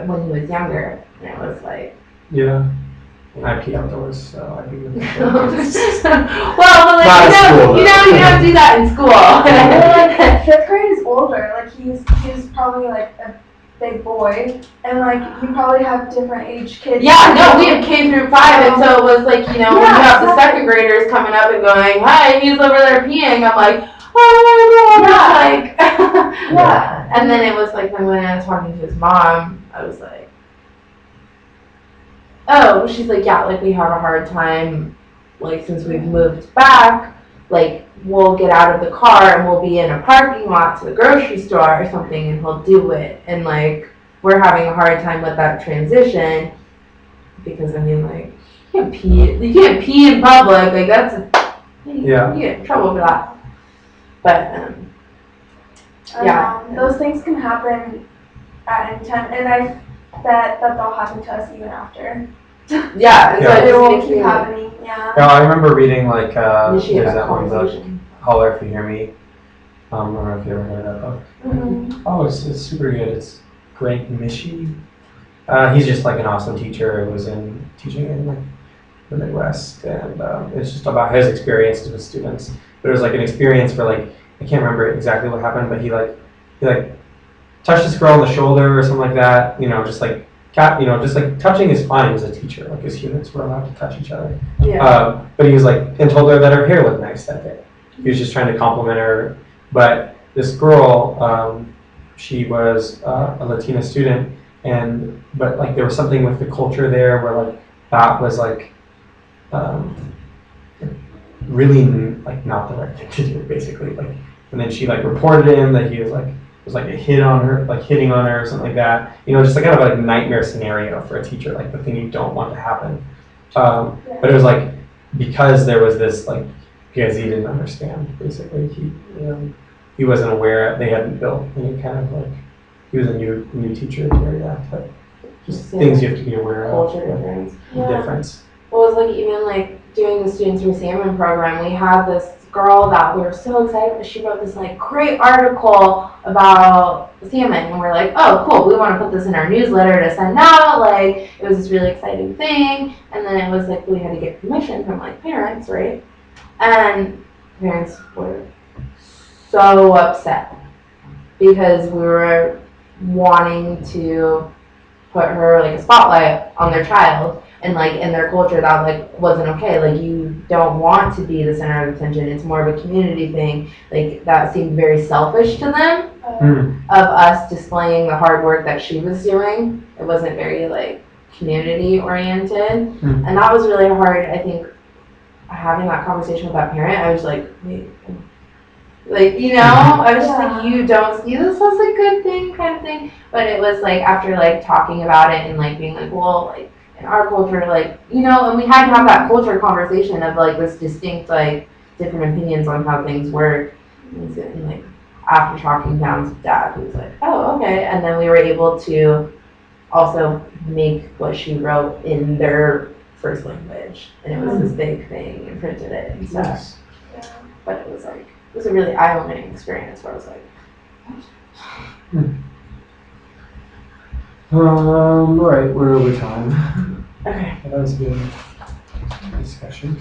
when he was younger, and it was like, Yeah. I pee outdoors, so I do. well, but like, Not at school, you don't do that in school. Well, like, fifth grade is older. Like he's probably like a big boy, and like you probably have different age kids. Yeah, no, we had K through 5, and so it was like, when you have the second graders coming up and going, "Hi, he's over there peeing," I'm like, "Oh my God!" Like, Yeah. And then it was like when I was talking to his mom, I was like, "Oh," she's like, "Yeah, like we have a hard time, like since we've moved back, like we'll get out of the car and we'll be in a parking lot to the grocery store or something, and he'll do it, and like we're having a hard time with that transition because I mean, like you can't pee in public, like you get in trouble for that." But yeah, those things can happen at any time, and I bet that they'll happen to us even after. yeah, and so Yeah. it They just will makes keep me happening. Yeah. Yeah, I remember reading like initiate there's that that one book, conversation. Holler If You Hear Me. I don't know if you ever heard of that book. Mm-hmm. Oh, it's super good. It's Grant Mishi. He's just like an awesome teacher who was teaching in like the Midwest, and it's just about his experiences with students. But it was like an experience for like, I can't remember exactly what happened, but he touched this girl on the shoulder or something like that. Just like just like touching is fine as a teacher. Like as humans, we're allowed to touch each other. Yeah. But he was like, and told her that her hair looked nice that day. He was just trying to compliment her. But this girl, she was a Latina student, but like there was something with the culture there where like that was like really like not the right thing to do, basically. Like, and then she like reported him that he was like a hit on her, like hitting on her or something like that. Just like kind of like a nightmare scenario for a teacher, like the thing you don't want to happen. But it was like because there was this like because he didn't understand, basically. He wasn't aware they hadn't built any kind of like he was a new teacher area, but just things you have to be aware of. Culture difference. Difference. Well, it was like even like doing the Students for Salmon program, we had this girl that we were so excited that she wrote this like great article about salmon, and we're like, oh cool, we want to put this in our newsletter to send out, like it was this really exciting thing. And then it was like we had to get permission from like parents, right? And parents were so upset because we were wanting to put her like a spotlight on their child, and like in their culture that like wasn't okay. Like you don't want to be the center of attention. It's more of a community thing. Like that seemed very selfish to them of us displaying the hard work that she was doing. It wasn't very like community oriented, and that was really hard. I think having that conversation with that parent, I was like, wait. Like, I was just like, you don't see this as a good thing kind of thing. But it was like, after like talking about it and like being like, well, like in our culture, like, and we had to have that culture conversation of like this distinct, like different opinions on how things work. And like after talking down to dad, he was like, oh, okay. And then we were able to also make what she wrote in their first language. And it was this big thing and printed it and stuff. Yes. Yeah. But it was like, it was a really eye-opening experience where I was like, all right, we're over time. okay. That was a good discussion.